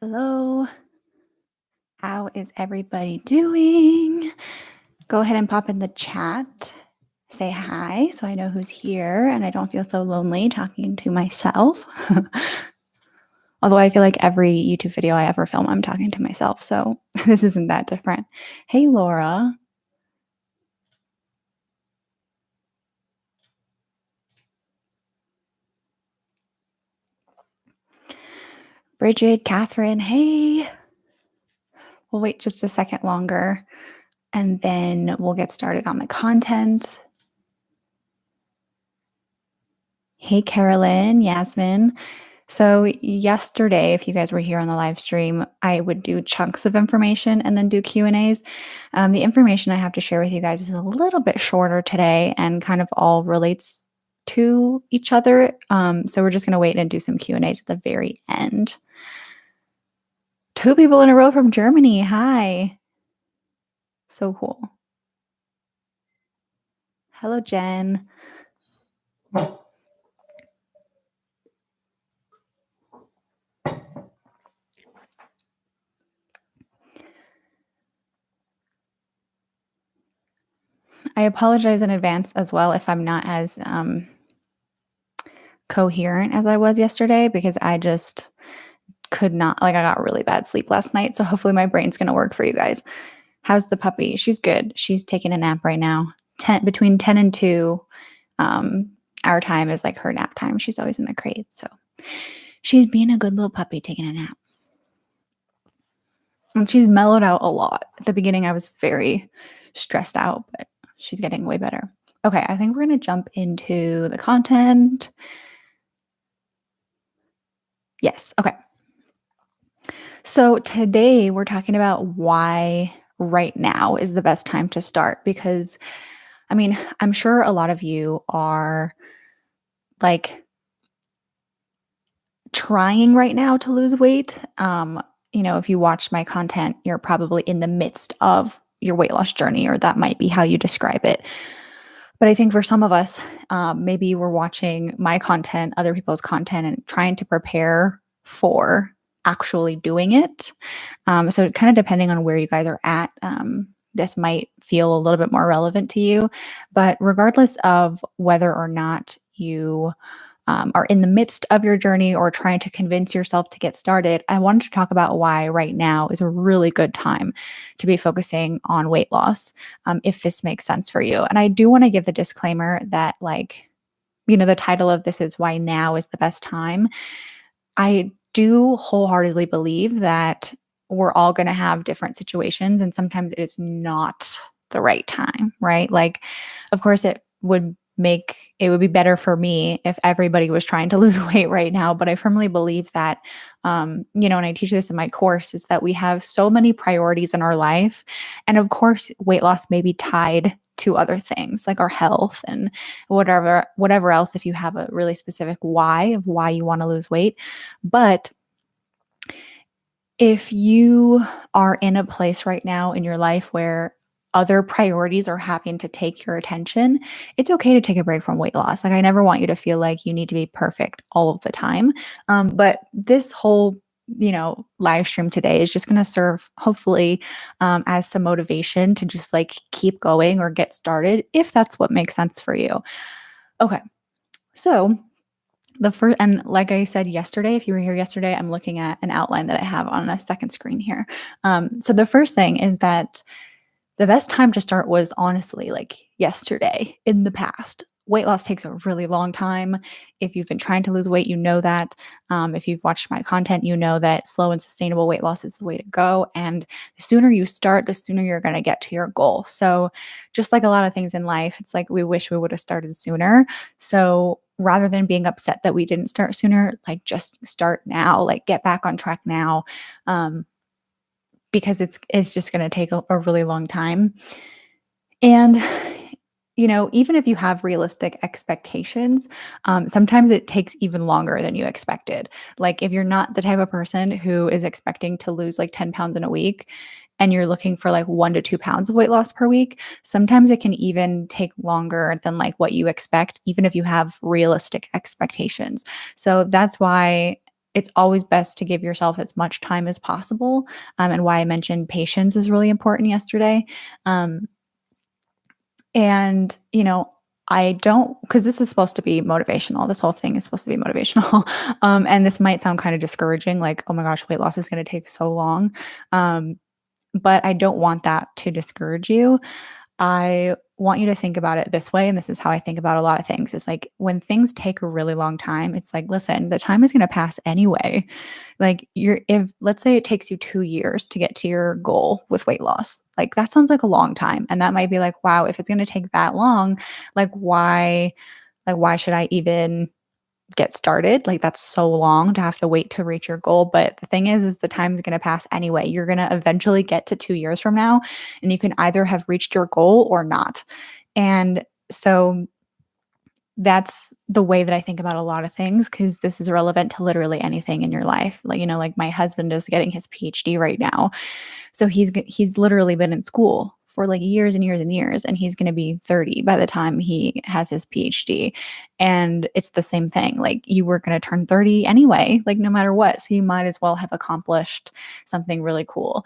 Hello, how is everybody doing? Go ahead and pop in the chat. Say hi so I know who's here and I don't feel so lonely talking to myself. Although I feel like every YouTube video I ever film, I'm talking to myself, so this isn't that different. Hey, Laura. Bridget, Catherine, hey. We'll wait just a second longer and then we'll get started on the content. Hey, Carolyn, Yasmin. So yesterday, if you guys were here on the live stream, I would do chunks of information and then do Q&As. The information I have to share with you guys is a little bit shorter today and kind of all relates to each other. So we're just going to wait and do some Q&As at the very end. 2 people in a row from Germany. Hi. So cool. Hello, Jen. I apologize in advance as well if I'm not as coherent as I was yesterday because I just could not, I got really bad sleep last night. So hopefully my brain's going to work for you guys. How's the puppy? She's good. She's taking a nap right now. Between 10 and 2, our time is like her nap time. She's always in the crate. So she's being a good little puppy taking a nap. And she's mellowed out a lot. At the beginning, I was very stressed out, but she's getting way better. Okay, I think we're going to jump into the content. Yes, okay. So today we're talking about why right now is the best time to start because, I mean, I'm sure a lot of you are like trying right now to lose weight. If you watch my content, you're probably in the midst of your weight loss journey, or that might be how you describe it. But I think for some of us, maybe we're watching my content, other people's content, and trying to prepare for actually doing it. So kind of depending on where you guys are at, this might feel a little bit more relevant to you. But regardless of whether or not you are in the midst of your journey or trying to convince yourself to get started, I wanted to talk about why right now is a really good time to be focusing on weight loss, if this makes sense for you. And I do want to give the disclaimer that, the title of this is Why Now is the Best Time. I do wholeheartedly believe that we're all going to have different situations, and sometimes it is not the right time, right? Like, of course, it would be better for me if everybody was trying to lose weight right now. But I firmly believe that, and I teach this in my course, is that we have so many priorities in our life. And of course, weight loss may be tied to other things like our health and whatever else, if you have a really specific why of why you want to lose weight. But if you are in a place right now in your life where other priorities are having to take your attention, it's okay to take a break from weight loss. Like, I never want you to feel like you need to be perfect all of the time. But this whole, live stream today is just going to serve, hopefully, as some motivation to just keep going or get started if that's what makes sense for you. Okay. So the first, and like I said yesterday, if you were here yesterday, I'm looking at an outline that I have on a second screen here. So the first thing is that the best time to start was honestly yesterday in the past. Weight loss takes a really long time. If you've been trying to lose weight, you know that. If you've watched my content, you know that slow and sustainable weight loss is the way to go. And the sooner you start, the sooner you're going to get to your goal. So just like a lot of things in life, it's like we wish we would have started sooner. So rather than being upset that we didn't start sooner, just start now, get back on track now. Because it's just going to take a really long time. And, even if you have realistic expectations, sometimes it takes even longer than you expected. Like, if you're not the type of person who is expecting to lose 10 pounds in a week and you're looking for 1 to 2 pounds of weight loss per week, sometimes it can even take longer than what you expect, even if you have realistic expectations. So that's why it's always best to give yourself as much time as possible. And why I mentioned patience is really important yesterday. Um, and, I don't, because this is supposed to be motivational. This whole thing is supposed to be motivational. And this might sound kind of discouraging, like, oh my gosh, weight loss is going to take so long. Um, but I don't want that to discourage you. I want you to think about it this way, and this is how I think about a lot of things. Is like when things take a really long time, it's like, listen, the time is going to pass anyway. Like if let's say it takes you 2 years to get to your goal with weight loss. Like that sounds like a long time. And that might be like, wow, if it's going to take that long, like why should I even get started? Like that's so long to have to wait to reach your goal. But the thing is the time is going to pass anyway. You're going to eventually get to 2 years from now, and you can either have reached your goal or not. And so that's the way that I think about a lot of things, because this is relevant to literally anything in your life. Like, like my husband is getting his PhD right now. So he's literally been in school for like years and years and years, and he's going to be 30 by the time he has his PhD. And it's the same thing. Like you were going to turn 30 anyway, like no matter what. So you might as well have accomplished something really cool.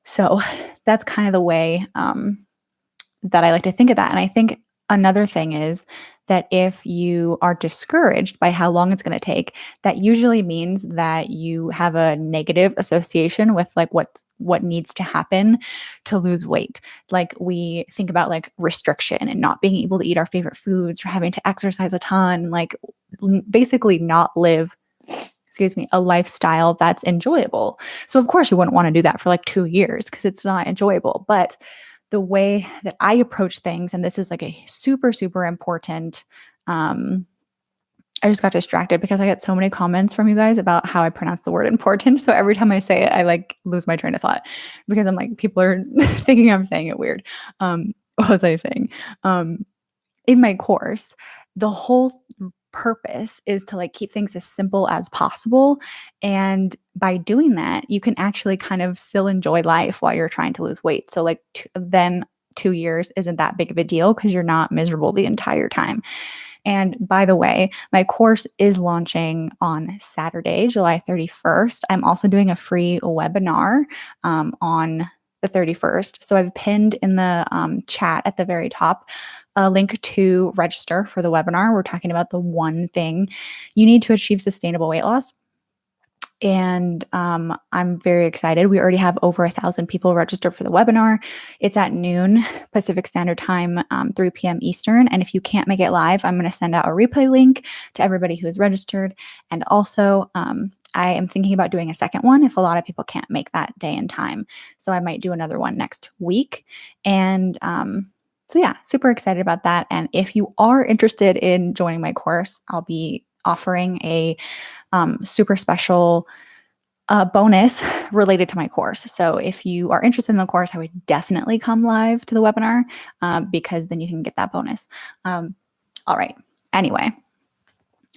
So that's kind of the way that I like to think of that. And I think another thing is that if you are discouraged by how long it's going to take, that usually means that you have a negative association with like what needs to happen to lose weight. Like we think about like restriction and not being able to eat our favorite foods or having to exercise a ton, like basically not live a lifestyle that's enjoyable. So of course you wouldn't want to do that for like 2 years because it's not enjoyable. But the way that I approach things, and this is like a super, super important, I just got distracted because I get so many comments from you guys about how I pronounce the word important. So every time I say it, I like lose my train of thought because I'm like, people are thinking I'm saying it weird. What was I saying? In my course, the whole purpose is to like keep things as simple as possible. And by doing that, you can actually kind of still enjoy life while you're trying to lose weight. So like then 2 years isn't that big of a deal because you're not miserable the entire time. And by the way, my course is launching on Saturday, July 31st. I'm also doing a free webinar on the 31st. So I've pinned in the chat at the very top a link to register for the webinar. We're talking about the one thing you need to achieve sustainable weight loss. And I'm very excited. We already have over 1,000 people registered for the webinar. It's at noon Pacific Standard Time, 3 p.m. Eastern. And if you can't make it live, I'm going to send out a replay link to everybody who is registered. And also, I am thinking about doing a second one if a lot of people can't make that day and time. So I might do another one next week. And so yeah, super excited about that. And if you are interested in joining my course, I'll be offering a super special bonus related to my course. So if you are interested in the course, I would definitely come live to the webinar because then you can get that bonus. All right. Anyway,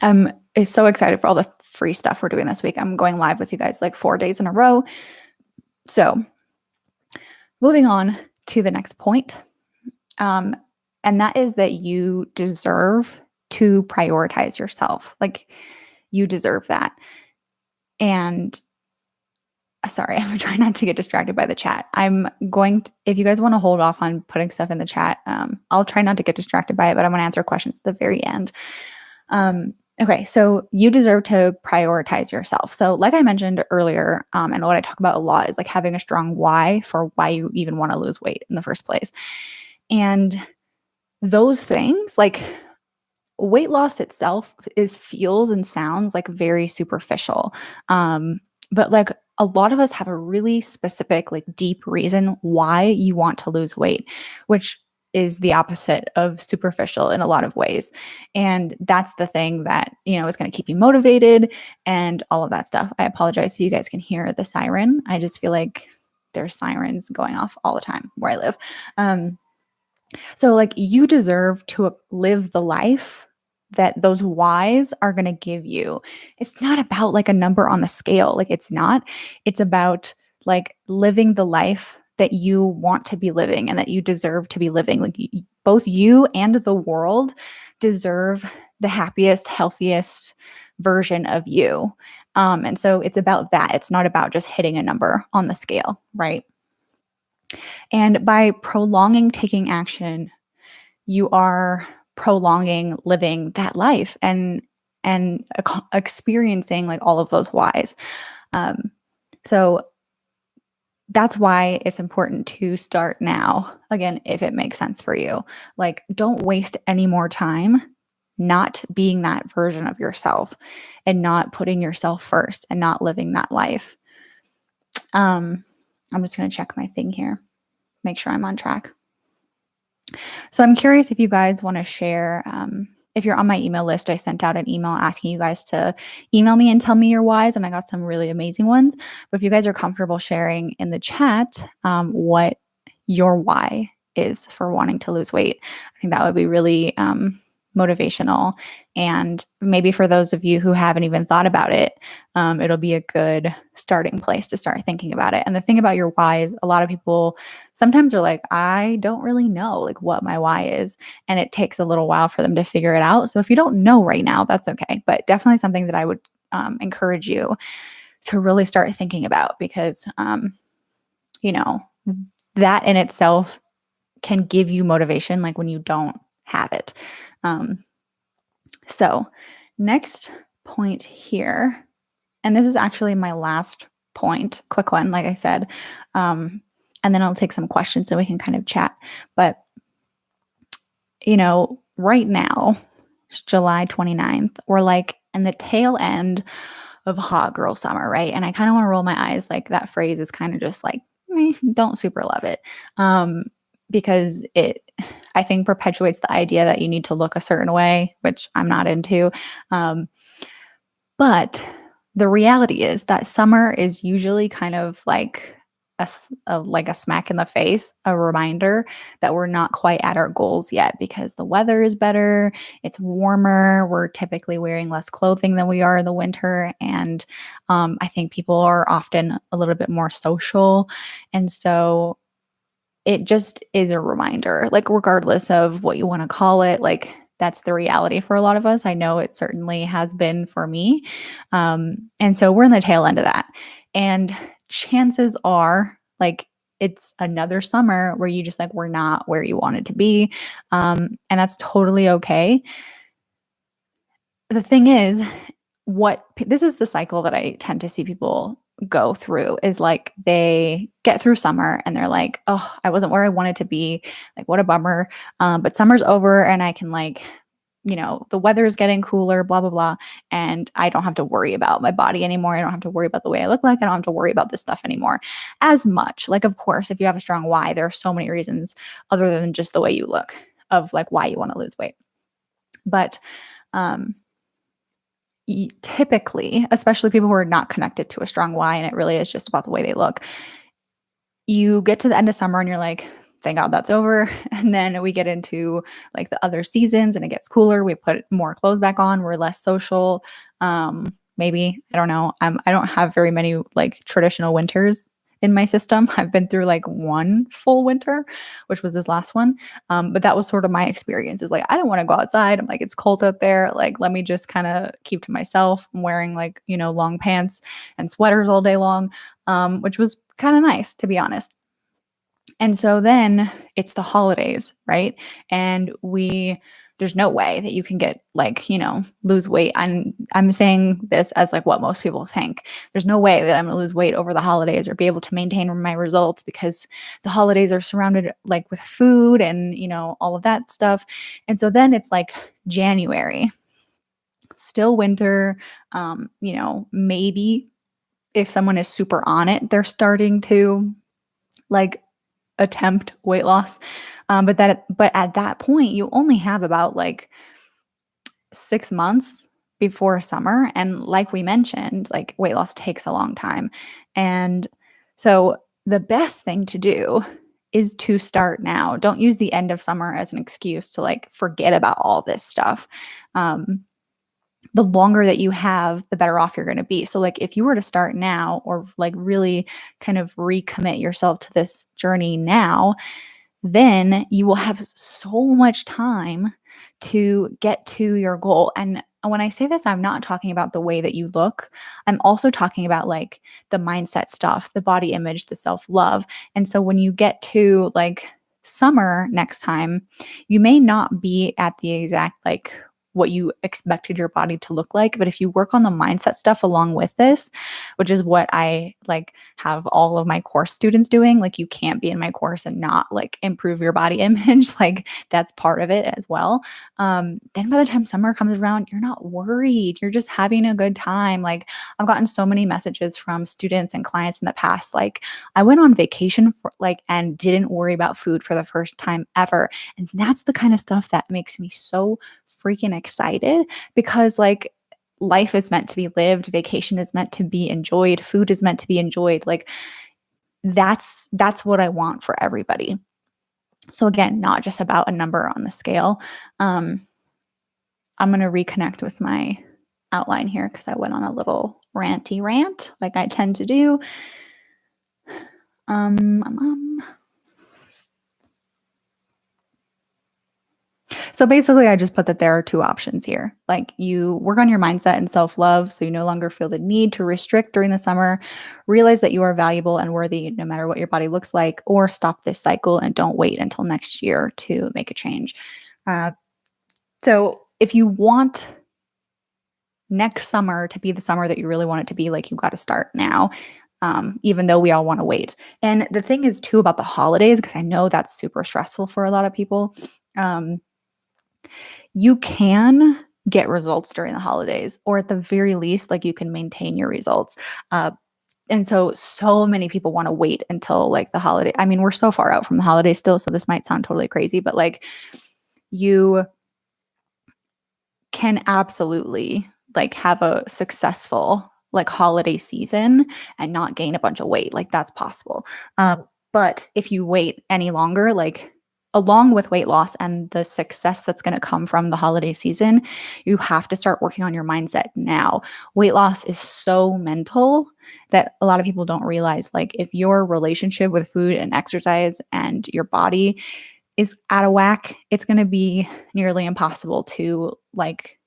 I'm so excited for all the free stuff we're doing this week. I'm going live with you guys like 4 days in a row. So moving on to the next point. And that is that you deserve to prioritize yourself. Like you deserve that. And sorry, I'm trying not to get distracted by the chat. If you guys want to hold off on putting stuff in the chat, I'll try not to get distracted by it, but I'm going to answer questions at the very end. Okay, so you deserve to prioritize yourself. So like I mentioned earlier, and what I talk about a lot is like having a strong why for why you even want to lose weight in the first place. And those things, like weight loss itself feels and sounds like very superficial. But like a lot of us have a really specific, like deep reason why you want to lose weight, which is the opposite of superficial in a lot of ways. And that's the thing that, is going to keep you motivated and all of that stuff. I apologize if you guys can hear the siren. I just feel like there's sirens going off all the time where I live. So like you deserve to live the life that those whys are going to give you. It's not about like a number on the scale. Like it's not. It's about like living the life that you want to be living and that you deserve to be living. Like both you and the world deserve the happiest, healthiest version of you. And so it's about that. It's not about just hitting a number on the scale, right? And by prolonging taking action, you are prolonging living that life and experiencing like all of those whys. Um, so that's why it's important to start now. Again, if it makes sense for you, like don't waste any more time not being that version of yourself and not putting yourself first and not living that life. I'm just going to check my thing here, make sure I'm on track. So I'm curious if you guys want to share. If you're on my email list, I sent out an email asking you guys to email me and tell me your whys, and I got some really amazing ones. But if you guys are comfortable sharing in the chat what your why is for wanting to lose weight, I think that would be really motivational. And maybe for those of you who haven't even thought about it, it'll be a good starting place to start thinking about it. And the thing about your why is a lot of people sometimes are like, I don't really know like what my why is. And it takes a little while for them to figure it out. So if you don't know right now, that's okay. But definitely something that I would encourage you to really start thinking about because, you know, that in itself can give you motivation like when you don't have it. So next point here, and this is actually my last point, quick one, like I said, and then I'll take some questions so we can kind of chat. But, right now, it's July 29th, we're like in the tail end of hot girl summer, right? And I kind of want to roll my eyes. Like that phrase is kind of just like, don't super love it. Because it, I think, perpetuates the idea that you need to look a certain way, which I'm not into. But the reality is that summer is usually kind of like like a smack in the face, a reminder that we're not quite at our goals yet because the weather is better, it's warmer, we're typically wearing less clothing than we are in the winter, and I think people are often a little bit more social, and so it just is a reminder, like regardless of what you want to call it, like that's the reality for a lot of us. I know it certainly has been for me. And so we're in the tail end of that. And chances are like it's another summer where you just like we're not where you wanted to be. And that's totally okay. The thing is, this is the cycle that I tend to see people go through is like they get through summer and they're like, oh, I wasn't where I wanted to be. Like, what a bummer. But summer's over and I can like, the weather is getting cooler, blah, blah, blah. And I don't have to worry about my body anymore. I don't have to worry about the way I look like. I don't have to worry about this stuff anymore as much. Like, of course, if you have a strong why, there are so many reasons other than just the way you look of like why you want to lose weight. But, typically, especially people who are not connected to a strong why, and it really is just about the way they look, you get to the end of summer and you're like, thank God that's over. And then we get into like the other seasons and it gets cooler. We put more clothes back on. We're less social. Maybe, I don't know. I don't have very many like traditional winters in my system. I've been through like one full winter, which was this last one. But that was sort of my experience is like, I don't want to go outside. I'm like, it's cold out there. Like, let me just kind of keep to myself. I'm wearing like, long pants and sweaters all day long, which was kind of nice, to be honest. And so then it's the holidays, right? And there's no way that you can get like, lose weight. I'm saying this as like what most people think. There's no way that I'm going to lose weight over the holidays or be able to maintain my results because the holidays are surrounded like with food and, all of that stuff. And so then it's like January, still winter, maybe if someone is super on it, they're starting to like attempt weight loss. But at that point, you only have about like 6 months before summer. And like we mentioned, like weight loss takes a long time. And so the best thing to do is to start now. Don't use the end of summer as an excuse to like forget about all this stuff. The longer that you have, the better off you're going to be. So like if you were to start now or like really kind of recommit yourself to this journey now, then you will have so much time to get to your goal. And when I say this, I'm not talking about the way that you look. I'm also talking about like the mindset stuff, the body image, the self love. And so when you get to like summer next time, you may not be at the exact like what you expected your body to look like. But if you work on the mindset stuff along with this, which is what I like have all of my course students doing, like you can't be in my course and not like improve your body image. Like that's part of it as well. Then by the time summer comes around, you're not worried. You're just having a good time. Like I've gotten so many messages from students and clients in the past. Like I went on vacation for like and didn't worry about food for the first time ever. And that's the kind of stuff that makes me so freaking excited because like life is meant to be lived, vacation is meant to be enjoyed, food is meant to be enjoyed. Like that's what I want for everybody. So again, not just about a number on the scale. I'm going to reconnect with my outline here because I went on a little ranty rant like I tend to do. So basically, I just put that there are two options here. Like you work on your mindset and self love so you no longer feel the need to restrict during the summer, realize that you are valuable and worthy no matter what your body looks like, or stop this cycle and don't wait until next year to make a change. So if you want next summer to be the summer that you really want it to be, like you got to start now. Even though we all want to wait. And the thing is, too, about the holidays, because I know that's super stressful for a lot of people. You can get results during the holidays, or at the very least, like you can maintain your results. And so many people want to wait until like the holiday. I mean, we're so far out from the holidays still, so this might sound totally crazy, but like you can absolutely like have a successful like holiday season and not gain a bunch of weight. Like that's possible. But if you wait any longer, like along with weight loss and the success that's going to come from the holiday season, you have to start working on your mindset now. Weight loss is so mental that a lot of people don't realize. Like if your relationship with food and exercise and your body is out of whack, it's going to be nearly impossible to like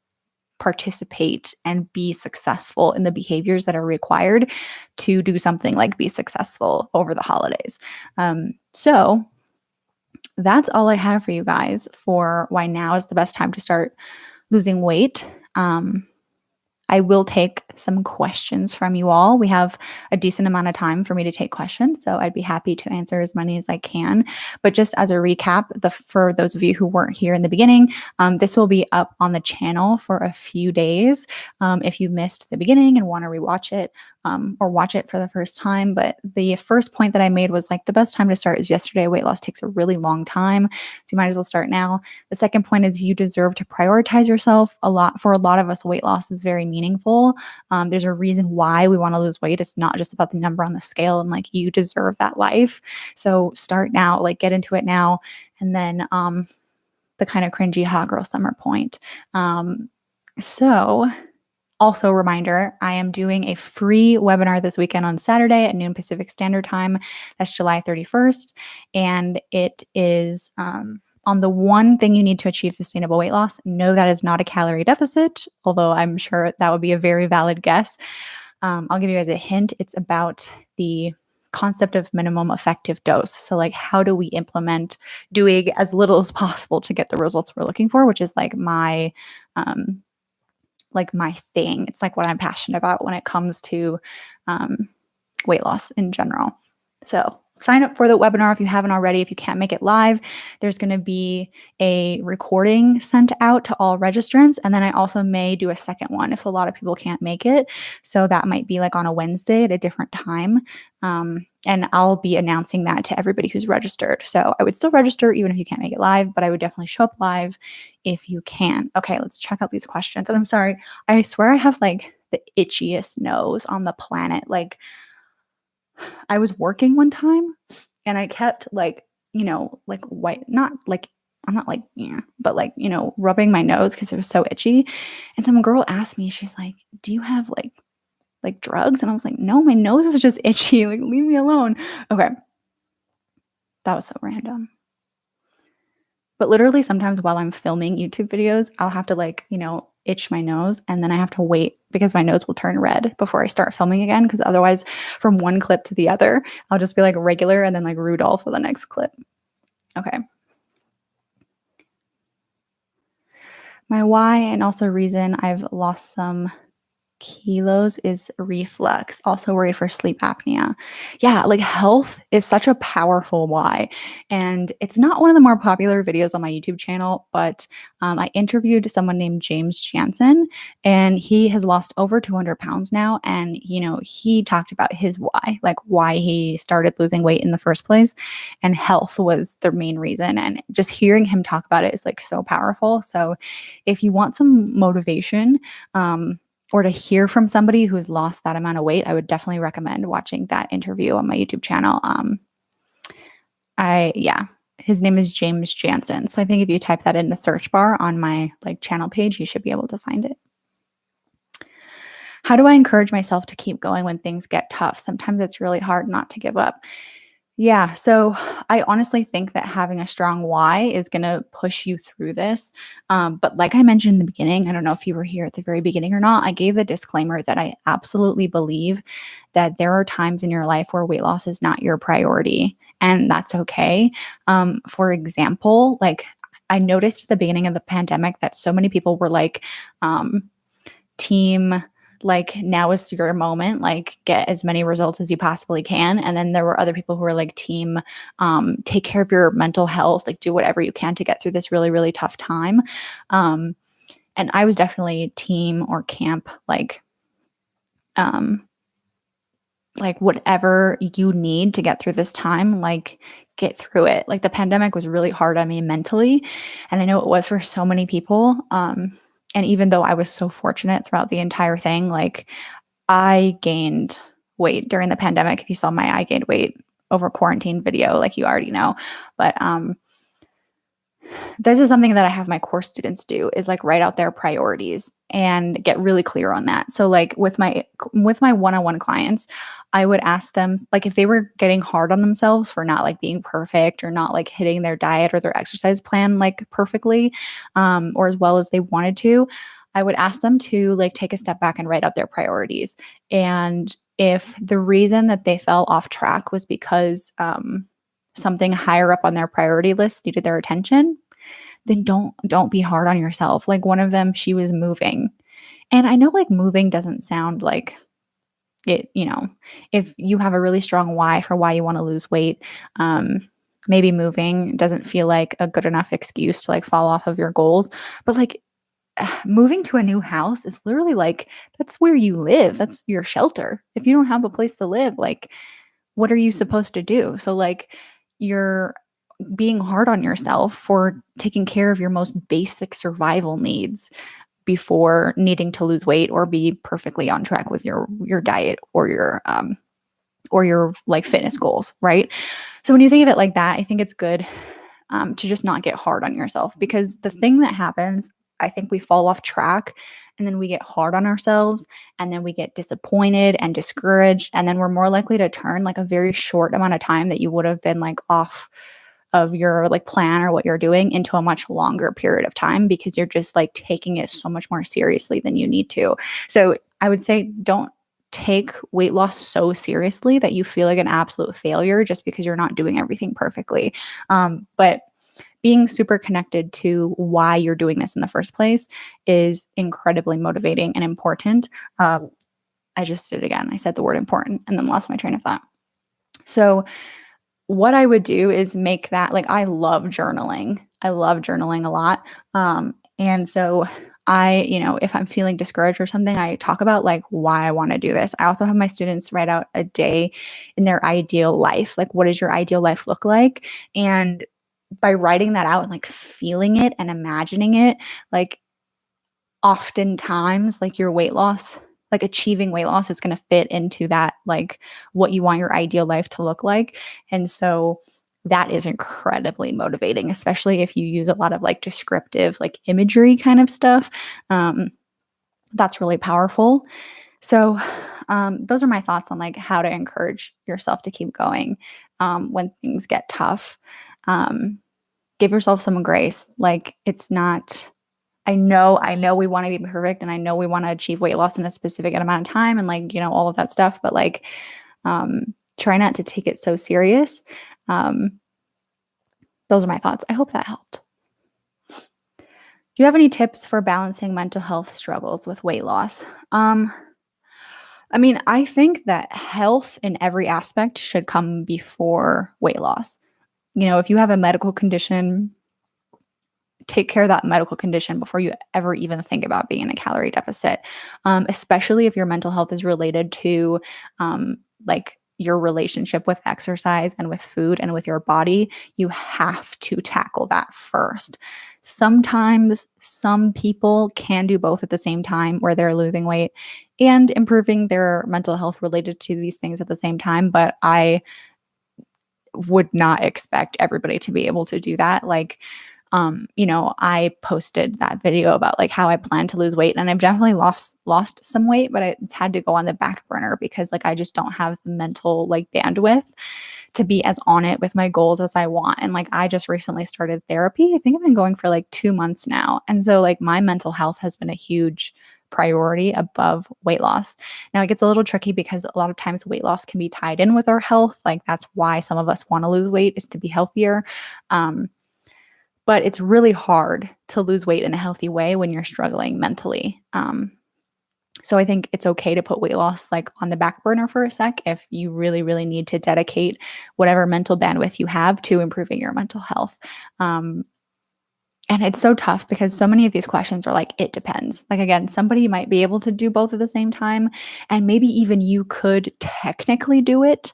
participate and be successful in the behaviors that are required to do something like be successful over the holidays. So that's all I have for you guys for why now is the best time to start losing weight. I will take some questions from you all. We have a decent amount of time for me to take questions, so I'd be happy to answer as many as I can. But just as a recap, for those of you who weren't here in the beginning, this will be up on the channel for a few days. If you missed the beginning and want to rewatch it or watch it for the first time. But the first point that I made was like the best time to start is yesterday. Weight loss takes a really long time, so you might as well start now. The second point is you deserve to prioritize yourself a lot. For a lot of us, weight loss is very meaningful. There's a reason why we want to lose weight. It's not just about the number on the scale, and like you deserve that life. So start now, like get into it now. And then the kind of cringy hot girl summer point. So also, reminder, I am doing a free webinar this weekend on Saturday at noon Pacific Standard Time. That's July 31st. And it is on the one thing you need to achieve sustainable weight loss. No, that is not a calorie deficit, although I'm sure that would be a very valid guess. I'll give you guys a hint. It's about the concept of minimum effective dose. So like how do we implement doing as little as possible to get the results we're looking for, which is like my thing. It's like what I'm passionate about when it comes to weight loss in general. So sign up for the webinar if you haven't already. If you can't make it live, there's going to be a recording sent out to all registrants. And then I also may do a second one if a lot of people can't make it. So that might be like on a Wednesday at a different time. And I'll be announcing that to everybody who's registered. So I would still register even if you can't make it live, but I would definitely show up live if you can. Okay, let's check out these questions. And I'm sorry, I swear I have like the itchiest nose on the planet. Like I was working one time and I kept like, like white, not like, I'm not like, yeah, but like, rubbing my nose because it was so itchy. And some girl asked me, she's like, do you have like drugs? And I was like, no, my nose is just itchy. Like, leave me alone. Okay. That was so random. But literally sometimes while I'm filming YouTube videos, I'll have to itch my nose and then I have to wait because my nose will turn red before I start filming again because otherwise from one clip to the other, I'll just be like regular and then like Rudolph for the next clip. Okay. My why and also reason I've lost some kilos is reflux. Also worried for sleep apnea. Yeah, like health is such a powerful why. And it's not one of the more popular videos on my YouTube channel, but I interviewed someone named James Jansen, and he has lost over 200 pounds now. And, he talked about his why, like why he started losing weight in the first place. And health was the main reason. And just hearing him talk about it is like so powerful. So if you want some motivation, or to hear from somebody who's lost that amount of weight, I would definitely recommend watching that interview on my YouTube channel. His name is James Jansen. So I think if you type that in the search bar on my channel page, you should be able to find it. How do I encourage myself to keep going when things get tough? Sometimes it's really hard not to give up. Yeah, so I honestly think that having a strong why is going to push you through this. But like I mentioned in the beginning, I don't know if you were here at the very beginning or not, I gave the disclaimer that I absolutely believe that there are times in your life where weight loss is not your priority, and that's okay. For example, I noticed at the beginning of the pandemic that so many people were um, team now is your moment, get as many results as you possibly can. And then there were other people who were team, take care of your mental health, do whatever you can to get through this really, really tough time. And I was definitely team or camp, um, whatever you need to get through this time, get through it. The pandemic was really hard on me mentally, and I know it was for so many people. And even though I was so fortunate throughout the entire thing, I gained weight during the pandemic. If you saw my I gained weight over quarantine video, you already know. But this is something that I have my course students do is write out their priorities and get really clear on that. So with my one-on-one clients, I would ask them if they were getting hard on themselves for not being perfect or not hitting their diet or their exercise plan perfectly, or as well as they wanted to, I would ask them to take a step back and write out their priorities. And if the reason that they fell off track was because something higher up on their priority list needed their attention, then don't be hard on yourself. One of them, she was moving. And I know moving doesn't sound like it, if you have a really strong why for why you want to lose weight, maybe moving doesn't feel like a good enough excuse to fall off of your goals. But moving to a new house is literally that's where you live. That's your shelter. If you don't have a place to live, what are you supposed to do? So you're being hard on yourself for taking care of your most basic survival needs before needing to lose weight or be perfectly on track with your diet or your fitness goals, right? So when you think of it like that, I think it's good to just not get hard on yourself, because the thing that happens, I think we fall off track and then we get hard on ourselves and then we get disappointed and discouraged, and then we're more likely to turn a very short amount of time that you would have been off of your plan or what you're doing into a much longer period of time because you're just taking it so much more seriously than you need to. So I would say don't take weight loss so seriously that you feel like an absolute failure just because you're not doing everything perfectly. But being super connected to why you're doing this in the first place is incredibly motivating and important. I just did it again. I said the word important and then lost my train of thought. So what I would do is make that I love journaling. I love journaling a lot. And so if I'm feeling discouraged or something, I talk about why I want to do this. I also have my students write out a day in their ideal life. What does your ideal life look like? And by writing that out and feeling it and imagining it, oftentimes your weight loss, achieving weight loss is going to fit into that, what you want your ideal life to look like. And so that is incredibly motivating, especially if you use a lot of descriptive, imagery kind of stuff. That's really powerful. So those are my thoughts on how to encourage yourself to keep going when things get tough. give yourself some grace. Like, it's not I know we wanna be perfect, and I know we wanna achieve weight loss in a specific amount of time and, like, all of that stuff, but, like, try not to take it so serious. Um, those are my thoughts. I hope that helped. Do you have any tips for balancing mental health struggles with weight loss? I mean, I think that health in every aspect should come before weight loss. If you have a medical condition, take care of that medical condition before you ever even think about being in a calorie deficit, especially if your mental health is related to like your relationship with exercise and with food and with your body. You have to tackle that first. Sometimes some people can do both at the same time, where they're losing weight and improving their mental health related to these things at the same time, but I would not expect everybody to be able to do that. Like, I posted that video about like how I plan to lose weight, and I've definitely lost some weight, but it's had to go on the back burner because like I just don't have the mental like bandwidth to be as on it with my goals as I want. And like I just recently started therapy. I think I've been going for like 2 months now. And so like my mental health has been a huge priority above weight loss. Now it gets a little tricky because a lot of times weight loss can be tied in with our health. Like that's why some of us want to lose weight, is to be healthier. But it's really hard to lose weight in a healthy way when you're struggling mentally. So I think it's okay to put weight loss like on the back burner for a sec if you really, really need to dedicate whatever mental bandwidth you have to improving your mental health. And it's so tough because so many of these questions are like, it depends. Like, again, somebody might be able to do both at the same time. And maybe even you could technically do it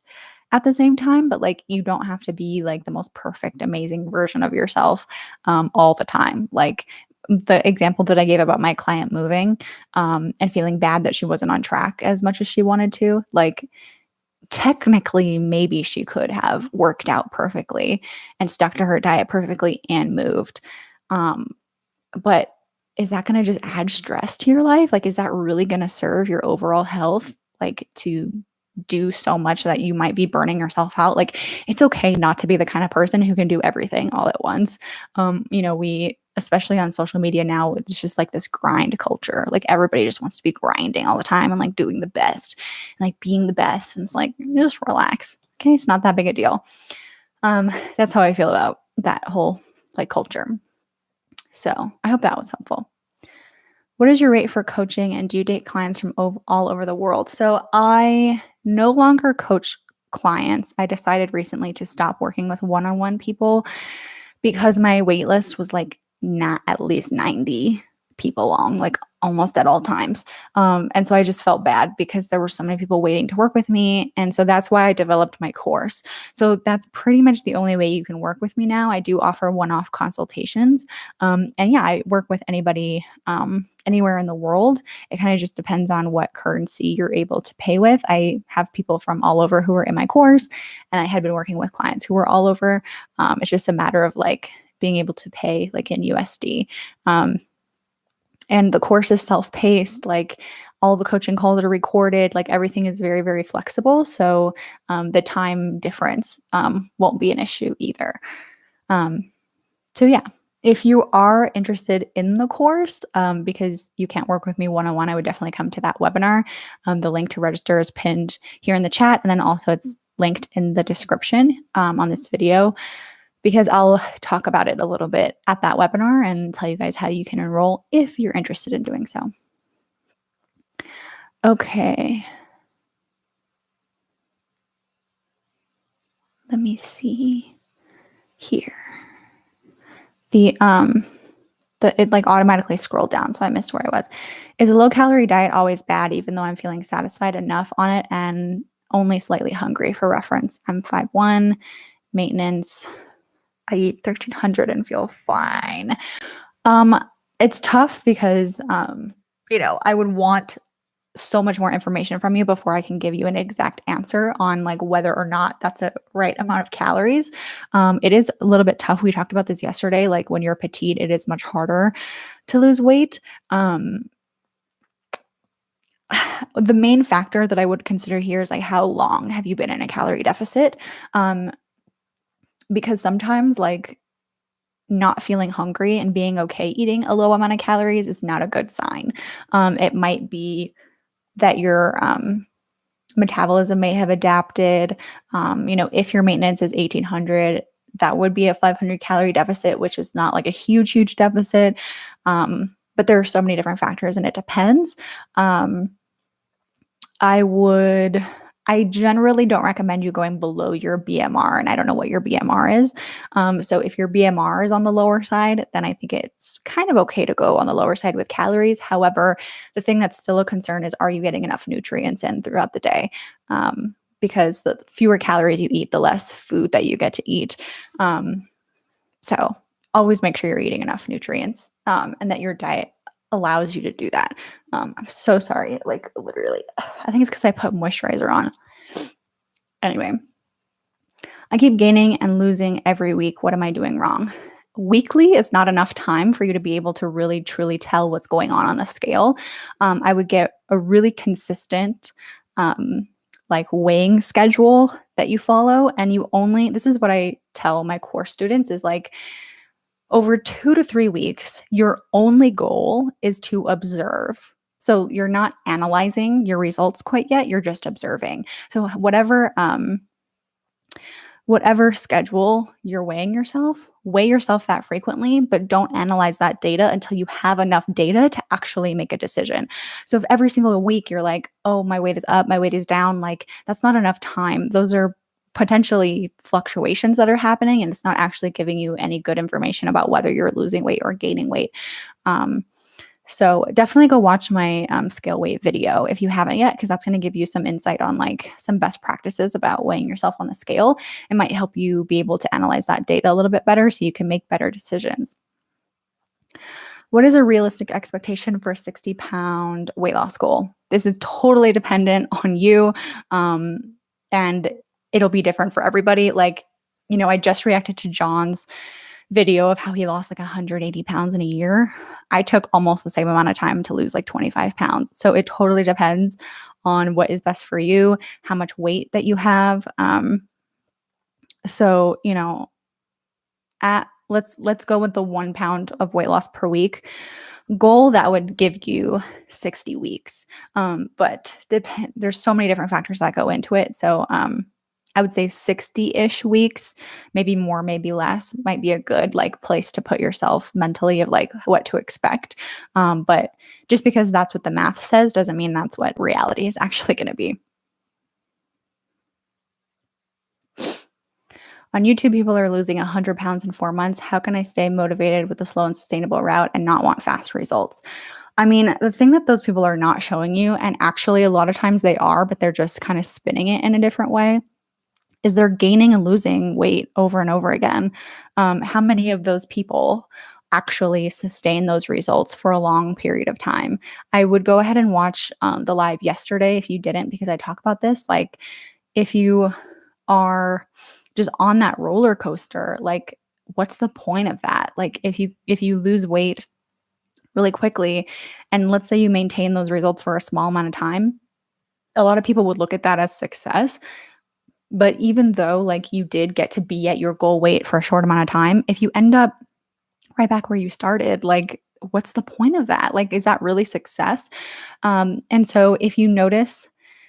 at the same time, but like you don't have to be like the most perfect, amazing version of yourself all the time. Like the example that I gave about my client moving and feeling bad that she wasn't on track as much as she wanted to, like technically maybe she could have worked out perfectly and stuck to her diet perfectly and moved. Um, but is that going to just add stress to your life? Like, is that really going to serve your overall health? Like, to do so much that you might be burning yourself out? Like, it's okay not to be the kind of person who can do everything all at once. We, especially on social media now, it's just like this grind culture. Like, everybody just wants to be grinding all the time and like doing the best, and, like being the best. And it's like, just relax. Okay. It's not that big a deal. That's how I feel about that whole like culture. So I hope that was helpful. What is your rate for coaching, and do you date clients from all over the world? So I no longer coach clients. I decided recently to stop working with one-on-one people because my wait list was like not at least 90 people long, like almost at all times. And so I just felt bad because there were so many people waiting to work with me. And so that's why I developed my course. So that's pretty much the only way you can work with me now. I do offer one-off consultations. And yeah, I work with anybody anywhere in the world. It kind of just depends on what currency you're able to pay with. I have people from all over who are in my course, and I had been working with clients who were all over. It's just a matter of like being able to pay like in USD. And the course is self-paced, like all the coaching calls are recorded, like everything is very, very flexible. So the time difference won't be an issue either. So yeah, if you are interested in the course, because you can't work with me one-on-one, I would definitely come to that webinar. The link to register is pinned here in the chat. And then also it's linked in the description on this video, because I'll talk about it a little bit at that webinar and tell you guys how you can enroll if you're interested in doing so. Okay. Let me see here. It like automatically scrolled down, so I missed where I was. Is a low-calorie diet always bad, even though I'm feeling satisfied enough on it and only slightly hungry? For reference, I'm 5'1", maintenance. I eat 1,300 and feel fine. It's tough because, I would want so much more information from you before I can give you an exact answer on like whether or not that's a right amount of calories. It is a little bit tough. We talked about this yesterday. Like when you're petite, it is much harder to lose weight. The main factor that I would consider here is like, how long have you been in a calorie deficit? Because sometimes like not feeling hungry and being okay eating a low amount of calories is not a good sign. It might be that your metabolism may have adapted. If your maintenance is 1800, that would be a 500 calorie deficit, which is not like a huge, huge deficit. But there are so many different factors and it depends. Um, I would I generally don't recommend you going below your BMR, and I don't know what your BMR is. So if your BMR is on the lower side, then I think it's kind of okay to go on the lower side with calories. However, the thing that's still a concern is, are you getting enough nutrients in throughout the day? Because the fewer calories you eat, the less food that you get to eat. So always make sure you're eating enough nutrients, and that your diet allows you to do that. I'm so sorry. Like literally, I think it's because I put moisturizer on. Anyway, I keep gaining and losing every week. What am I doing wrong? Weekly is not enough time for you to be able to really truly tell what's going on the scale. I would get a really consistent, like weighing schedule that you follow, and this is what I tell my course students is like, over 2 to 3 weeks, your only goal is to observe. So you're not analyzing your results quite yet, you're just observing. So whatever schedule you're weighing yourself, weigh yourself that frequently, but don't analyze that data until you have enough data to actually make a decision. So if every single week you're like, oh, my weight is up, my weight is down, like that's not enough time. Those are potentially fluctuations that are happening, and it's not actually giving you any good information about whether you're losing weight or gaining weight. So definitely go watch my scale weight video if you haven't yet, because that's going to give you some insight on like some best practices about weighing yourself on the scale. It might help you be able to analyze that data a little bit better so you can make better decisions. What is a realistic expectation for a 60-pound weight loss goal? This is totally dependent on you, and it'll be different for everybody. Like, I just reacted to John's video of how he lost like 180 pounds in a year. I took almost the same amount of time to lose like 25 pounds. So it totally depends on what is best for you, how much weight that you have. So, let's go with the 1 pound of weight loss per week goal. That would give you 60 weeks. But there's so many different factors that go into it. So, I would say 60-ish weeks, maybe more, maybe less, might be a good like place to put yourself mentally of like what to expect. But just because that's what the math says doesn't mean that's what reality is actually going to be. On YouTube, people are losing 100 pounds in 4 months. How can I stay motivated with a slow and sustainable route and not want fast results? I mean, the thing that those people are not showing you, and actually a lot of times they are, but they're just kind of spinning it in a different way, is they're gaining and losing weight over and over again. How many of those people actually sustain those results for a long period of time? I would go ahead and watch the live yesterday if you didn't, because I talk about this. Like, if you are just on that roller coaster, like, what's the point of that? Like, if you lose weight really quickly, and let's say you maintain those results for a small amount of time, a lot of people would look at that as success. But even though like you did get to be at your goal weight for a short amount of time, if you end up right back where you started, like what's the point of that? Like, is that really success? And so if you notice,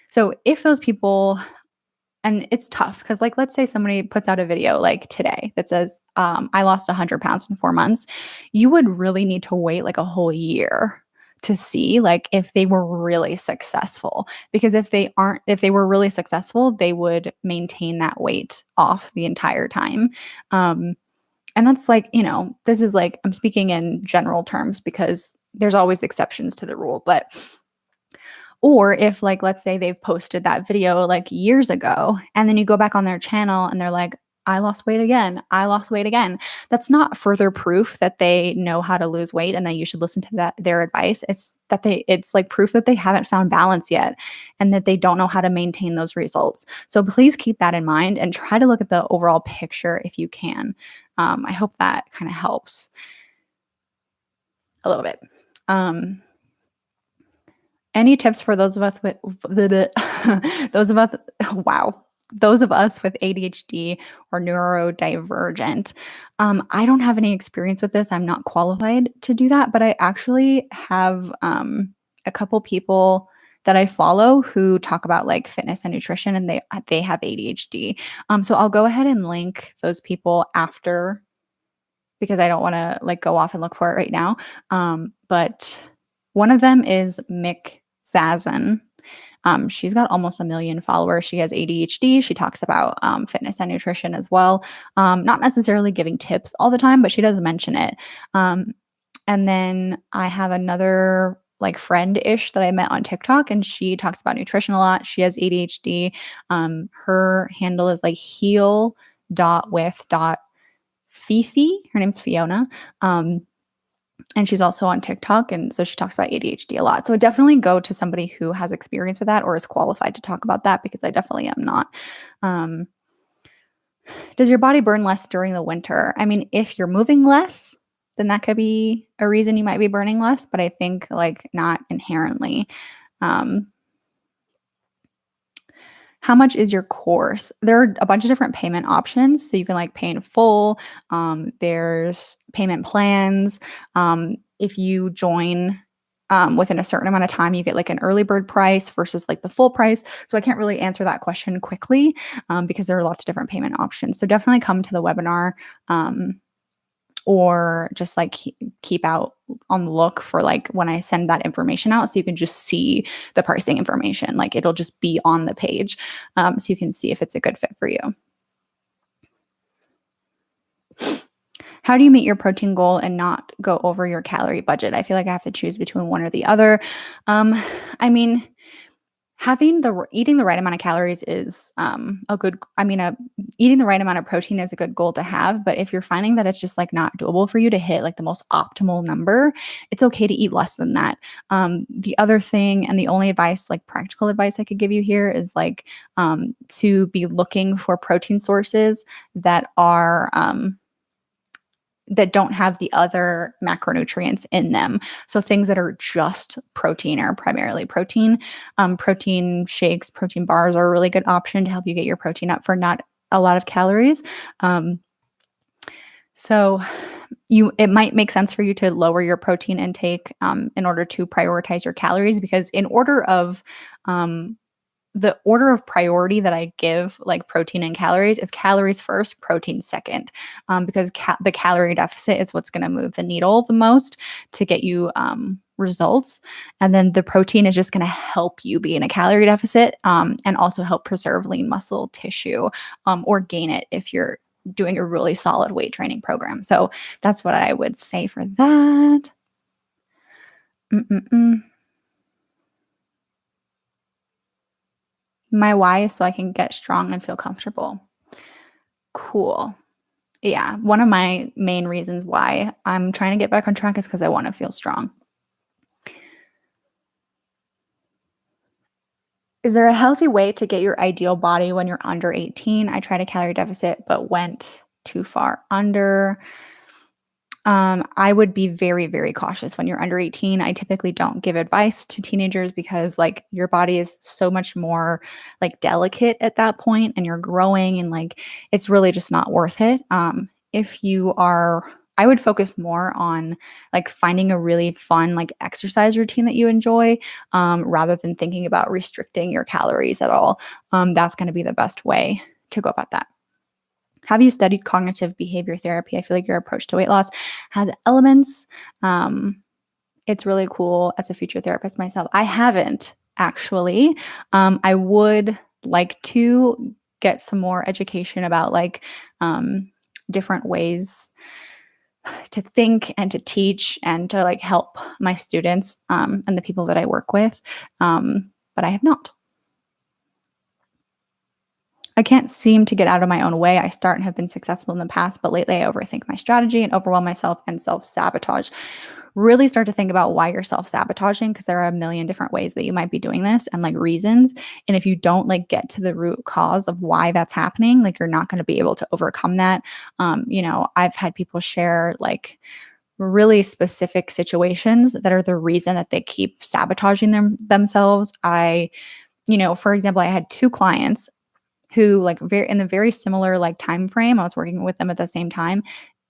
so if those people, and it's tough because like let's say somebody puts out a video like today that says, I lost 100 pounds in 4 months, you would really need to wait like a whole year to see like if they were really successful, because if they were really successful, they would maintain that weight off the entire time. And that's like, this is like, I'm speaking in general terms because there's always exceptions to the rule. But or if like let's say they've posted that video like years ago, and then you go back on their channel and they're like, I lost weight again, I lost weight again. That's not further proof that they know how to lose weight and that you should listen to their advice. It's like proof that they haven't found balance yet and that they don't know how to maintain those results. So please keep that in mind and try to look at the overall picture if you can. I hope that kind of helps a little bit. Any tips for those of us with those of us wow those of us with ADHD or neurodivergent, I don't have any experience with this. I'm not qualified to do that, but I actually have a couple people that I follow who talk about like fitness and nutrition, and they have ADHD. So I'll go ahead and link those people after because I don't want to like go off and look for it right now. But one of them is Mick Zazen. She's got almost 1 million followers. She has ADHD. She talks about fitness and nutrition as well. Not necessarily giving tips all the time, but she does mention it. And then I have another like friend-ish that I met on TikTok, and she talks about nutrition a lot. She has ADHD. Her handle is like heal dot with dot Fifi. Her name's Fiona. And she's also on TikTok, and so she talks about ADHD a lot. So I definitely go to somebody who has experience with that or is qualified to talk about that because I definitely am not. Um, does your body burn less during the winter? I mean, if you're moving less, then that could be a reason you might be burning less, but I think like not inherently. Um, how much is your course? There are a bunch of different payment options. So you can like pay in full. There's payment plans. If you join within a certain amount of time, you get like an early bird price versus like the full price. So I can't really answer that question quickly because there are lots of different payment options. So definitely come to the webinar. Or just like keep out on the look for like when I send that information out so you can just see the pricing information. Like it'll just be on the page so you can see if it's a good fit for you. How do you meet your protein goal and not go over your calorie budget? I feel like I have to choose between one or the other. I mean, eating the right amount of calories is eating the right amount of protein is a good goal to have, but if you're finding that it's just like not doable for you to hit like the most optimal number, it's okay to eat less than that. The other thing and the only advice, like practical advice I could give you here is like to be looking for protein sources that are that don't have the other macronutrients in them. So things that are just protein or primarily protein. Protein shakes, protein bars are a really good option to help you get your protein up for not a lot of calories. So it might make sense for you to lower your protein intake in order to prioritize your calories, because the order of priority that I give like protein and calories is calories first, protein second, because the calorie deficit is what's going to move the needle the most to get you results. And then the protein is just going to help you be in a calorie deficit and also help preserve lean muscle tissue or gain it if you're doing a really solid weight training program. So that's what I would say for that. My why is so I can get strong and feel comfortable. Cool. Yeah, one of my main reasons why I'm trying to get back on track is because I want to feel strong. Is there a healthy way to get your ideal body when you're under 18? I tried a calorie deficit, but went too far under. I would be very, very cautious when you're under 18. I typically don't give advice to teenagers because like your body is so much more like delicate at that point and you're growing and like it's really just not worth it. If you are I would focus more on like finding a really fun like exercise routine that you enjoy rather than thinking about restricting your calories at all. That's going to be the best way to go about that. Have you studied cognitive behavior therapy? I feel like your approach to weight loss has elements. It's really cool as a future therapist myself. I haven't actually. I would like to get some more education about like different ways to think and to teach and to like help my students and the people that I work with. But I have not. I can't seem to get out of my own way. I start and have been successful in the past, but lately I overthink my strategy and overwhelm myself and self-sabotage. Really start to think about why you're self-sabotaging, because there are a million different ways that you might be doing this and like reasons. And if you don't like get to the root cause of why that's happening, like you're not going to be able to overcome that. I've had people share like really specific situations that are the reason that they keep sabotaging themselves. For example, I had two clients who like very in a very similar like time frame. I was working with them at the same time.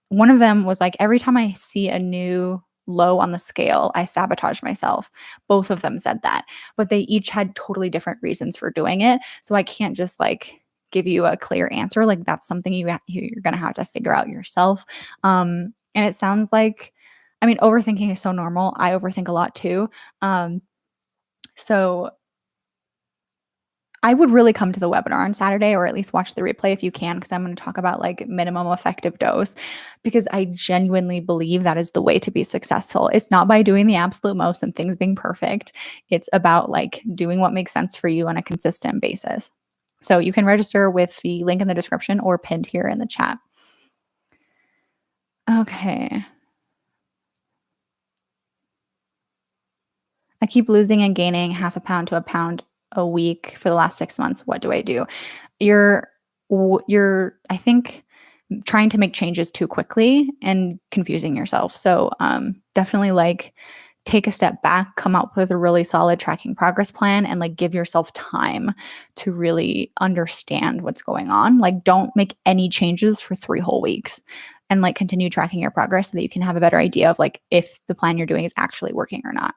One of them was like, every time I see a new low on the scale, I sabotage myself. Both of them said that, but they each had totally different reasons for doing it. So I can't just like give you a clear answer. Like that's something you're going to have to figure out yourself. And it sounds like, I mean, overthinking is so normal. I overthink a lot too. So I would really come to the webinar on Saturday or at least watch the replay if you can, because I'm going to talk about like minimum effective dose because I genuinely believe that is the way to be successful. It's not by doing the absolute most and things being perfect. It's about like doing what makes sense for you on a consistent basis. So you can register with the link in the description or pinned here in the chat. Okay. I keep losing and gaining half a pound to a pound a week for the last 6 months. What do I do? You're I think trying to make changes too quickly and confusing yourself. So, definitely like take a step back, come up with a really solid tracking progress plan and like give yourself time to really understand what's going on. Like don't make any changes for 3 whole weeks and like continue tracking your progress so that you can have a better idea of like if the plan you're doing is actually working or not.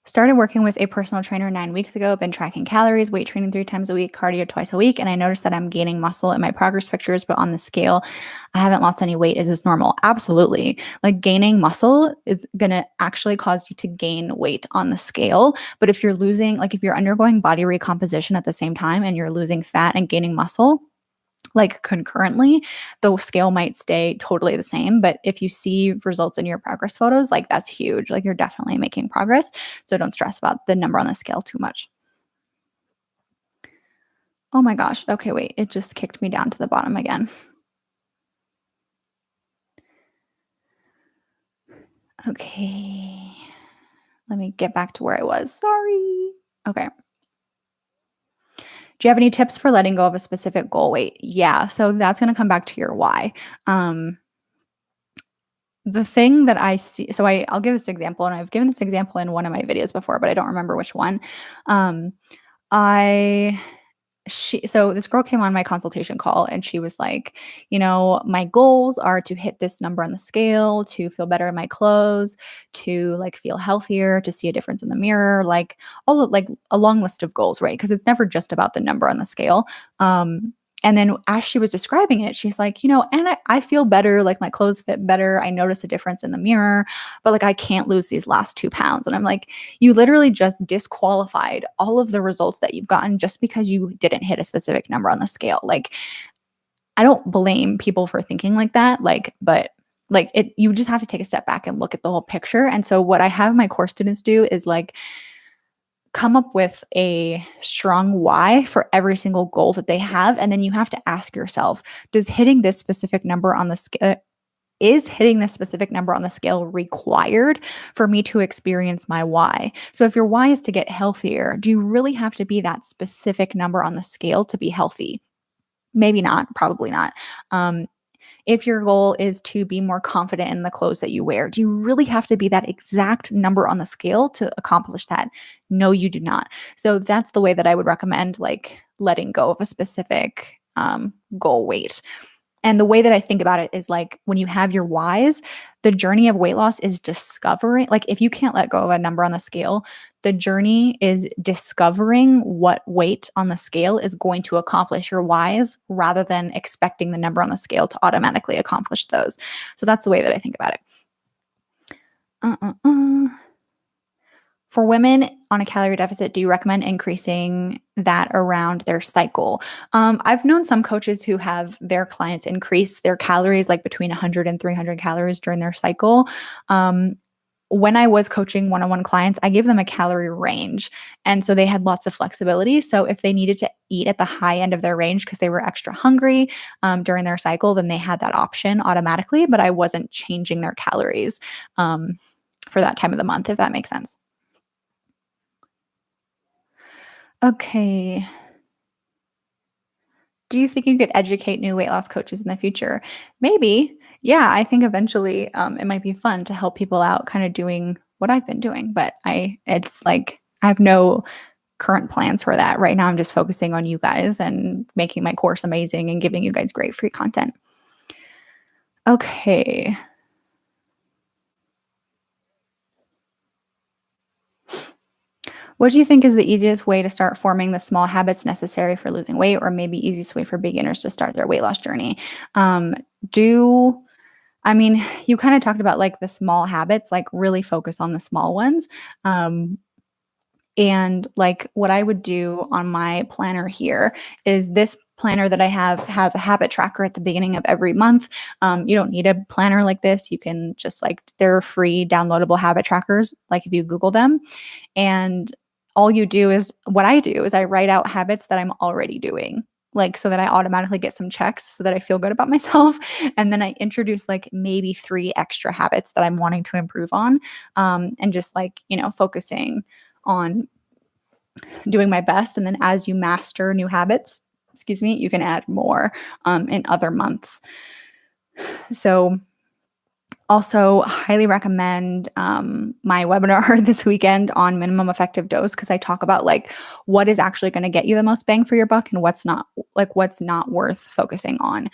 Started working with a personal trainer 9 weeks ago, been tracking calories, weight training 3 times a week, cardio twice a week, and I noticed that I'm gaining muscle in my progress pictures, but on the scale, I haven't lost any weight. Is this normal? Absolutely. Like gaining muscle is going to actually cause you to gain weight on the scale. But if you're losing, like if you're undergoing body recomposition at the same time and you're losing fat and gaining muscle, like concurrently, the scale might stay totally the same. But if you see results in your progress photos, like that's huge. Like you're definitely making progress. So don't stress about the number on the scale too much. Oh my gosh. Okay, wait. It just kicked me down to the bottom again. Okay. Let me get back to where I was. Sorry. Okay. Do you have any tips for letting go of a specific goal weight? Yeah. So that's going to come back to your why. Um, The thing that I see, so I'll give this example, and I've given this example in one of my videos before, but I don't remember which one. Um, I so this girl came on my consultation call and she was like, my goals are to hit this number on the scale, to feel better in my clothes, to like feel healthier, to see a difference in the mirror, like like a long list of goals, right? Because it's never just about the number on the scale. And then as she was describing it, she's like, and I feel better, like my clothes fit better. I notice a difference in the mirror, but like I can't lose these last 2 pounds. And I'm like, you literally just disqualified all of the results that you've gotten just because you didn't hit a specific number on the scale. Like, I don't blame people for thinking like that. But like you just have to take a step back and look at the whole picture. And so what I have my course students do is like come up with a strong why for every single goal that they have. And then you have to ask yourself, does hitting this specific number on the scale is hitting this specific number on the scale required for me to experience my why? So if your why is to get healthier, do you really have to be that specific number on the scale to be healthy? Maybe not, probably not. Um, if your goal is to be more confident in the clothes that you wear, do you really have to be that exact number on the scale to accomplish that? No, you do not. So that's the way that I would recommend like letting go of a specific goal weight. And the way that I think about it is like when you have your whys, the journey of weight loss is discovering, like if you can't let go of a number on the scale, the journey is discovering what weight on the scale is going to accomplish your whys rather than expecting the number on the scale to automatically accomplish those. So that's the way that I think about it. For women on a calorie deficit, do you recommend increasing that around their cycle? I've known some coaches who have their clients increase their calories like between 100 and 300 calories during their cycle. When I was coaching one-on-one clients, I gave them a calorie range. And so they had lots of flexibility. So if they needed to eat at the high end of their range because they were extra hungry during their cycle, then they had that option automatically. But I wasn't changing their calories for that time of the month, if that makes sense. Okay. Do you think you could educate new weight loss coaches in the future? Maybe. Yeah, I think eventually it might be fun to help people out kind of doing what I've been doing. But it's like I have no current plans for that. Right now I'm just focusing on you guys and making my course amazing and giving you guys great free content. Okay. What do you think is the easiest way to start forming the small habits necessary for losing weight, or maybe easiest way for beginners to start their weight loss journey? Um, do I mean, you kind of talked about like the small habits, like really focus on the small ones. Um, and like what I would do on my planner here is this planner that I have has a habit tracker at the beginning of every month. You don't need a planner like this. You can just like, they're free downloadable habit trackers. Like if you Google them, and all you do is what I do is I write out habits that I'm already doing. Like so that I automatically get some checks so that I feel good about myself. And then I introduce like maybe 3 extra habits that I'm wanting to improve on. And just like, focusing on doing my best. And then as you master new habits, excuse me, you can add more in other months. So also, highly recommend my webinar this weekend on minimum effective dose, because I talk about like what is actually going to get you the most bang for your buck and what's not worth focusing on.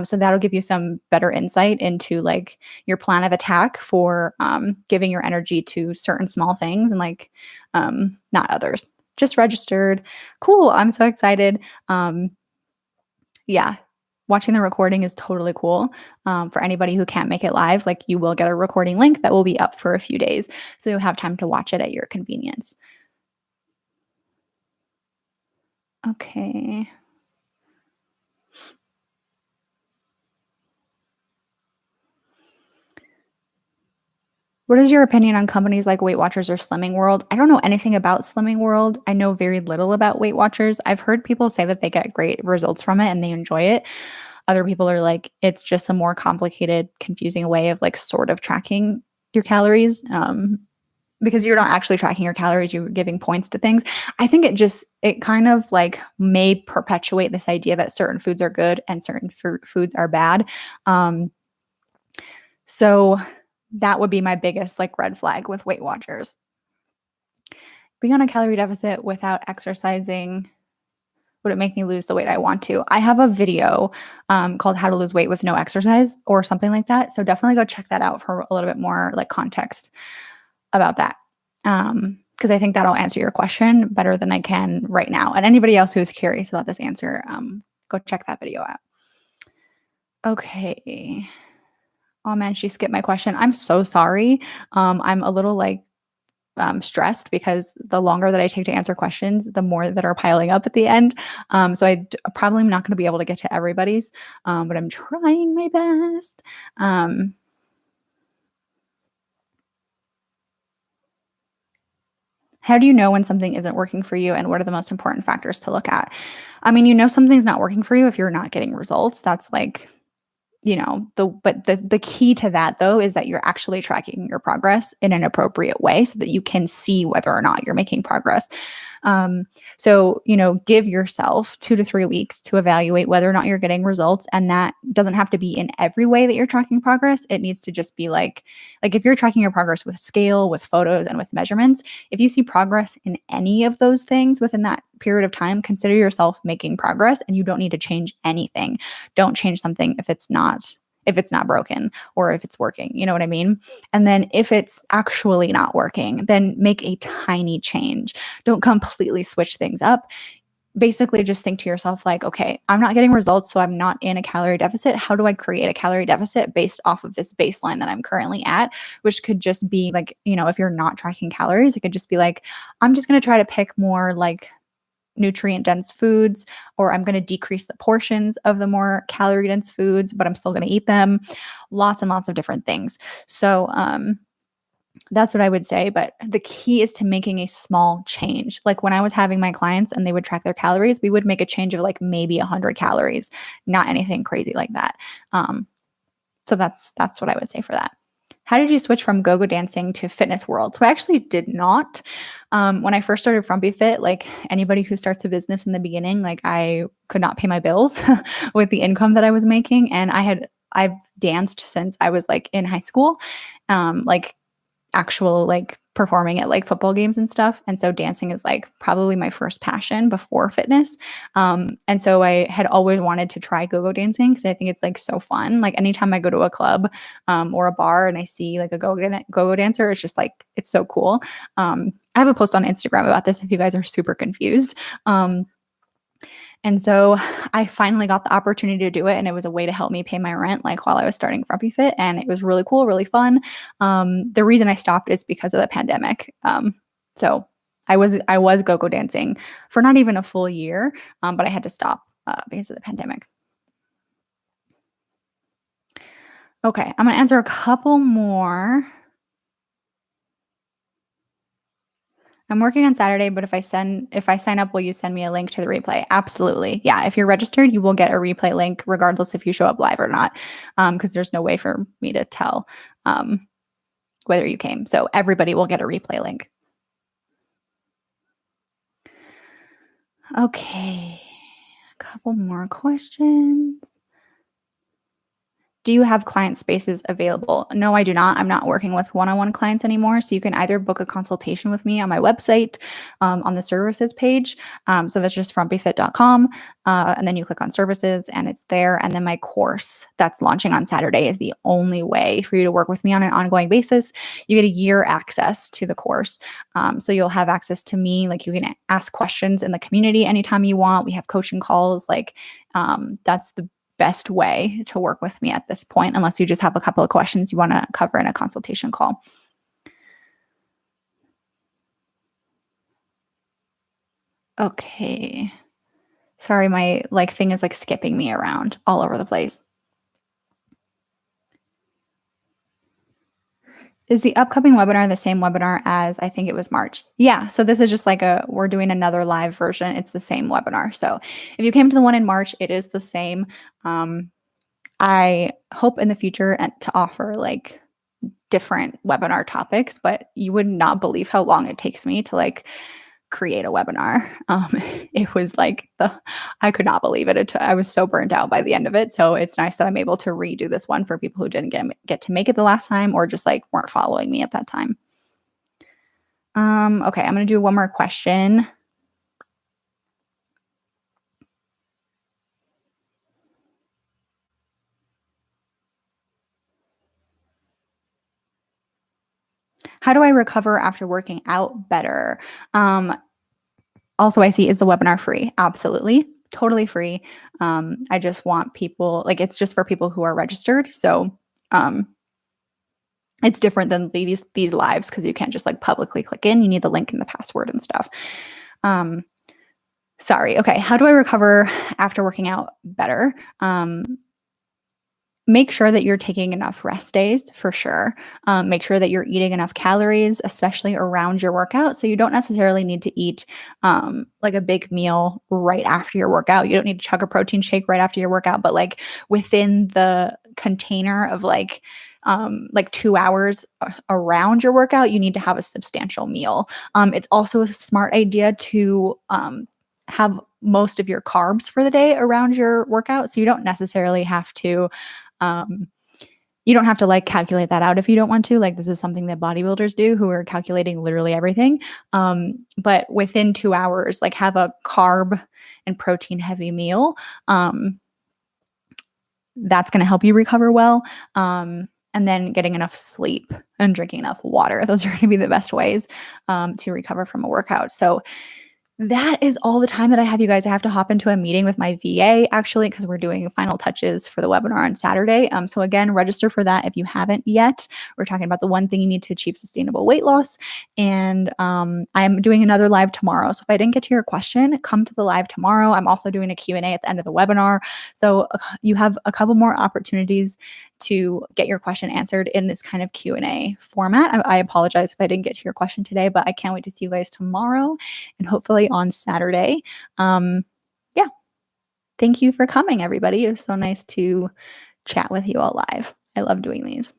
So that'll give you some better insight into like your plan of attack for giving your energy to certain small things and like not others. Just registered. Cool. I'm so excited. Yeah, watching the recording is totally cool. For anybody who can't make it live, like you will get a recording link that will be up for a few days. So you'll have time to watch it at your convenience. Okay. What is your opinion on companies like Weight Watchers or Slimming World? I don't know anything about Slimming World. I know very little about Weight Watchers. I've heard people say that they get great results from it and they enjoy it. Other people are like, it's just a more complicated, confusing way of like sort of tracking your calories. Because you're not actually tracking your calories, you're giving points to things. I think it kind of like may perpetuate this idea that certain foods are good and certain foods are bad. So that would be my biggest like red flag with Weight Watchers. Being on a calorie deficit without exercising, would it make me lose the weight I want to? I have a video called How to Lose Weight with No Exercise or something like that. So definitely go check that out for a little bit more like context about that. Because I think that'll answer your question better than I can right now. And anybody else who is curious about this answer, go check that video out. Okay. Oh man, she skipped my question. I'm so sorry. I'm a little like stressed because the longer that I take to answer questions, the more that are piling up at the end. So I probably am not going to be able to get to everybody's, but I'm trying my best. How do you know when something isn't working for you, and what are the most important factors to look at? I mean, something's not working for you if you're not getting results. That's like the key to that though is that you're actually tracking your progress in an appropriate way so that you can see whether or not you're making progress. So give yourself 2 to 3 weeks to evaluate whether or not you're getting results, and that doesn't have to be in every way that you're tracking progress. It needs to just be like if you're tracking your progress with scale, with photos, and with measurements, if you see progress in any of those things within that period of time, consider yourself making progress, and you don't need to change anything. Don't change something if it's not broken or if it's working, you know what I mean? And then if it's actually not working, then make a tiny change. Don't completely switch things up. Basically just think to yourself like, okay, I'm not getting results, so I'm not in a calorie deficit. How do I create a calorie deficit based off of this baseline that I'm currently at? Which could just be like, if you're not tracking calories, it could just be like, I'm just going to try to pick more like nutrient dense foods, or I'm going to decrease the portions of the more calorie dense foods, but I'm still going to eat them. Lots and lots of different things. So that's what I would say. But the key is to making a small change. Like when I was having my clients and they would track their calories, we would make a change of like maybe 100 calories, not anything crazy like that. So that's what I would say for that. How did you switch from go-go dancing to fitness world? So I actually did not. When I first started Frumpy Fit, like anybody who starts a business in the beginning, like I could not pay my bills with the income that I was making. And I've danced since I was like in high school. Like actual like performing at like football games and stuff. And so dancing is like probably my first passion before fitness. And so I had always wanted to try go-go dancing because I think it's like so fun. Like anytime I go to a club or a bar and I see like a go-go dancer, it's just like it's so cool. I have a post on Instagram about this if you guys are super confused. And so I finally got the opportunity to do it, and it was a way to help me pay my rent, like while I was starting Frumpy Fit, and it was really cool, really fun. The reason I stopped is because of the pandemic. So I was go-go dancing for not even a full year, but I had to stop because of the pandemic. Okay, I'm gonna answer a couple more. I'm working on Saturday, but if I sign up, will you send me a link to the replay? Absolutely. Yeah, if you're registered, you will get a replay link regardless if you show up live or not, because there's no way for me to tell whether you came. So everybody will get a replay link. Okay, a couple more questions. Do you have client spaces available? No, I do not. I'm not working with one-on-one clients anymore. So you can either book a consultation with me on my website on the services page. So that's just frumpyfit.com. And then you click on services and it's there. And then my course that's launching on Saturday is the only way for you to work with me on an ongoing basis. You get a year access to the course. So you'll have access to me. Like you can ask questions in the community anytime you want. We have coaching calls. Like that's the best way to work with me at this point, unless you just have a couple of questions you want to cover in a consultation call. Okay. Sorry, my like thing is like skipping me around all over the place. Is the upcoming webinar the same webinar as I think it was March? Yeah. So this is just like we're doing another live version. It's the same webinar. So if you came to the one in March, it is the same. I hope in the future to offer like different webinar topics, but you would not believe how long it takes me to like create a webinar. It was like I could not believe it. I was so burnt out by the end of it. So it's nice that I'm able to redo this one for people who didn't get to make it the last time or just like weren't following me at that time. Okay, I'm going to do one more question. How do I recover after working out better? Also, I see, is the webinar free? Absolutely. Totally free. I just want people, like it's just for people who are registered. So it's different than these lives because you can't just like publicly click in. You need the link and the password and stuff. Sorry. Okay. How do I recover after working out better? Make sure that you're taking enough rest days for sure. Make sure that you're eating enough calories, especially around your workout. So you don't necessarily need to eat like a big meal right after your workout. You don't need to chug a protein shake right after your workout, but like within the container of like 2 hours around your workout, you need to have a substantial meal. It's also a smart idea to have most of your carbs for the day around your workout. So you don't necessarily have to you don't have to like calculate that out if you don't want to. Like this is something that bodybuilders do who are calculating literally everything. But within 2 hours, like have a carb and protein heavy meal. That's going to help you recover well. And then getting enough sleep and drinking enough water. Those are going to be the best ways to recover from a workout. So that is all the time that I have, you guys. I have to hop into a meeting with my VA actually because we're doing final touches for the webinar on Saturday. So again, register for that if you haven't yet. We're talking about the one thing you need to achieve sustainable weight loss. And I'm doing another live tomorrow. So if I didn't get to your question, come to the live tomorrow. I'm also doing a Q&A at the end of the webinar. So you have a couple more opportunities to get your question answered in this kind of Q&A format. I apologize if I didn't get to your question today, but I can't wait to see you guys tomorrow and hopefully on Saturday. Yeah. Thank you for coming, everybody. It was so nice to chat with you all live. I love doing these.